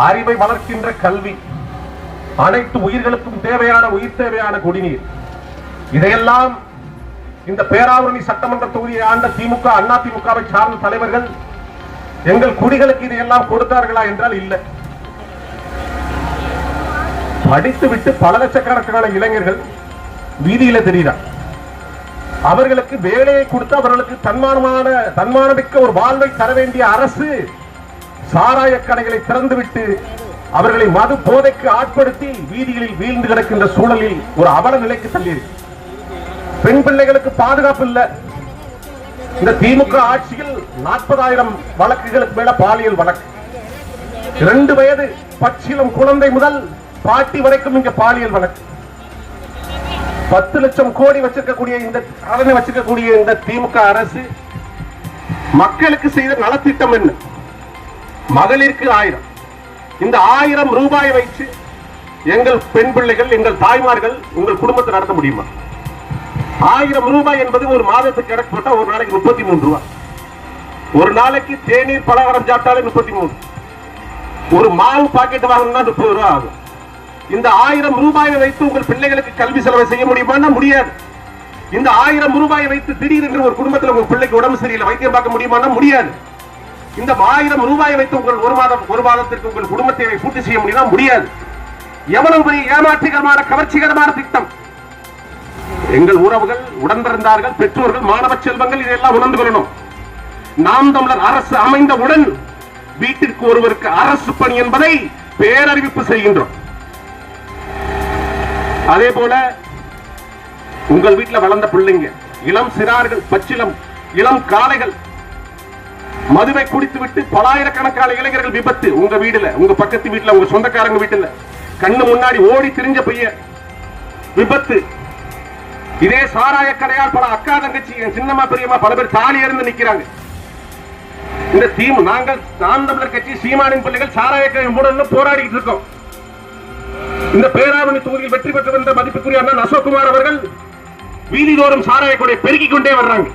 அறிவை வளர்க்கின்ற கல்வி, அனைத்து உயிர்களுக்கும் தேவையான உயிர் தேவையான குடிநீர், இதையெல்லாம் இந்த பேராவூரணி சட்டமன்ற தொகுதியை ஆண்ட திமுக, அண்ணா திமுகவை சார்ந்த தலைவர்கள் எங்கள் குடிகளுக்கு இதையெல்லாம் கொடுத்தார்களா என்றால் இல்லை. படித்துவிட்டு பல லட்சக்கணக்கான இளைஞர்கள் வீதியில தெரிகிறார். அவர்களுக்கு வேலையை கொடுத்து அவர்களுக்கு தன்மானமிக்க ஒரு வாழ்வை தர வேண்டிய அரசு சாராய கடைகளை திறந்துவிட்டு அவர்களை மது போதைக்கு ஆட்படுத்தி வீதிகளில் வீழ்ந்து கிடக்கின்ற சூழலில் ஒரு அவல நிலைக்கு தள்ளியிருக்கு. பெண் பிள்ளைகளுக்கு பாதுகாப்பு இல்லை. இந்த திமுக ஆட்சியில் 40,000 வழக்குகளுக்கு மேல பாலியல் வழக்கு. 2 வயது பச்சிலம் குழந்தை முதல் பாட்டி வரைக்கும் இங்க பாலியல் வழக்கு. 10 லட்சம் கோடி வச்சிருக்கக்கூடிய இந்த கடனை வச்சிருக்கக்கூடிய இந்த திமுக அரசு மக்களுக்கு செய்த நலத்திட்டம் என்ன? மகளிருக்கு 1000. இந்த 1000 ரூபாய் வைத்து எங்கள் பெண் பிள்ளைகள், எங்கள் தாய்மார்கள் உங்கள் குடும்பத்தை நடத்த முடியுமா? 1000 ரூபாய் என்பது ஒரு மாதத்துக்கு கணக்கு போட்டா ஒரு நாளைக்கு 33 ரூபாய். ஒரு நாளைக்கு தேநீர் பலகாரம் சாப்பிட்டாலே 33. ஒரு மாவு பாக்கெட் வாங்கணும்னா 30 ரூபாய் ஆகும். இந்த 1000 ரூபாயை வைத்து உங்கள் பிள்ளைகளுக்கு கல்வி செலவை செய்ய முடியுமா? முடியாது. இந்த 1000 ரூபாயை வைத்து திடீரென்று ஒரு குடும்பத்தில் உங்க பிள்ளைக்கு உடம்பு சரியில்லை, வைத்தியம் பார்க்க முடியுமா? முடியாது. இந்த 1000 ரூபாயை வைத்து உங்கள் ஒரு மாதத்திற்கு உங்கள் குடும்ப தேவை பூர்த்தி செய்ய முடியுமா? முடியாது. எவ்வளவு பெரிய ஏமாற்றுகரமான கவர்ச்சிகரமான திட்டம்! எங்கள் உறவுகள், உடன்பிறந்தார்கள், பெற்றோர்கள், மாணவ செல்வங்கள் இதெல்லாம் உணர்ந்து கொள்ளணும். நாம் தமிழர் அரசு அமைந்தவுடன் வீட்டிற்கு ஒருவருக்கு அரசு பணி என்பதை பேரறிவிப்பு செய்கின்றோம். அதே போல உங்கள் வீட்டில் வளர்ந்த பிள்ளைங்க, இளம் சிறார்கள், பச்சிலம் இளம் காளைகள் மதுவை குடித்துவிட்டு பலாயிரக்கணக்கான இளைஞர்கள் விபத்து. உங்க வீடுல, உங்க பக்கத்து வீட்டுல, உங்க சொந்தக்காரங்க வீட்டுல கண்ணு முன்னாடி ஓடி திரிஞ்ச பையன் விபத்து. இதே சாராய கடையால் பல அக்கா தங்கச்சி, சின்னம்மா பெரியம்மா பல பேர் தாலி இருந்து நிக்கிறாங்க. இந்த நாங்கள் நாம் தமிழர் கட்சி, சீமானின் பிள்ளைகள் சாராய கடை மூடன்னு போராடிட்டு இருக்கோம். இந்த பேராவூரணி தொகுதியில் வெற்றி பெற்று வந்த மதிப்புக்குரிய அண்ணன் அசோக்குமார் அவர்கள் வீதிதோறும் சாராய கொடை பெருக்கிக் கொண்டே வர்றாங்க.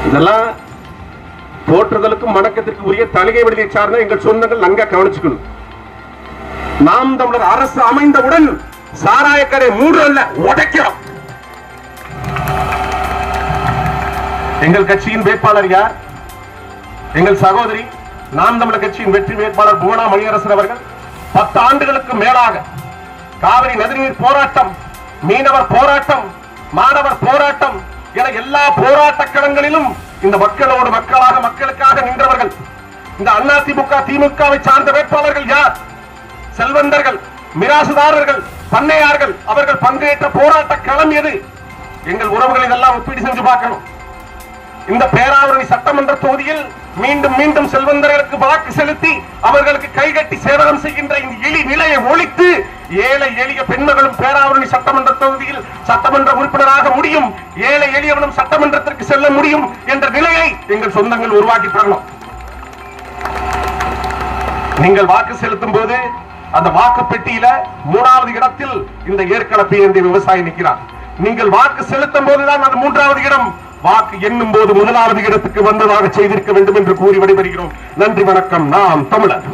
இதெல்லாம் போற்றுதலுக்கும் வணக்கத்திற்கு உரிய தலிகை விடுதியை சார்ந்த எங்கள் சொந்தங்கள் நன்கா கவனிச்சுக்கணும். நாம் தமிழர் அரசு அமைந்தவுடன் சாராய கடை மூடுறல்ல, உடைக்கிறோம். எங்கள் கட்சியின் வேட்பாளர் யார்? எங்கள் சகோதரி நாம் தமிழர் கட்சியின் வெற்றி வேட்பாளர் புவனா மணியரசன் அவர்கள் 10 ஆண்டுகளுக்கு மேலாக காவிரி நதிநீர் போராட்டம், மீனவர் போராட்டம், மாணவர் போராட்டம் என எல்லா போராட்ட களங்களிலும் இந்த மக்களோடு மக்களாக, மக்களுக்காக நின்றவர்கள். இந்த அண்ணா திமுக, திமுகவை சார்ந்த வேட்பாளர்கள் யார்? செல்வந்தர்கள், மிராசுதாரர்கள், பண்ணையார்கள் அவர்கள் பங்கேற்ற போராட்ட களம் எது? எங்கள் உறவுகள் இதெல்லாம் ஒப்பீடு செஞ்சு பார்க்கணும். இந்த பேராவூரணி சட்டமன்ற தொகுதியில் மீண்டும் மீண்டும் செல்வந்தர்களுக்கு வாக்கு செலுத்தி அவர்களுக்கு கைகட்டி சேவகம் செய்கின்ற இந்த எளி நிலையை ஒழித்து ஏழை எளிய பெண்மகளும் பேராவூரணி சட்டமன்ற தொகுதியில் சட்டமன்ற உறுப்பினராக முடியும், ஏழை எளியவனும் சட்டமன்றத்திற்கு செல்ல முடியும் என்ற நிலையை எங்கள் சொந்தங்கள் உருவாக்கி தரணும். நீங்கள் வாக்கு செலுத்தும் போது அந்த வாக்கு பெட்டியில 3வது இடத்தில் இந்த ஏற்களப்பி என்ற விவசாயி நிற்கிறார். நீங்கள் வாக்கு செலுத்தும் போதுதான் அது 3வது இடம், வாக்கு எண்ணும் போது 1வது இடத்துக்கு வந்ததாக செய்திருக்க வேண்டும் என்று கூறி விடைபெறுகிறோம். நன்றி, வணக்கம். நாம் தமிழர்.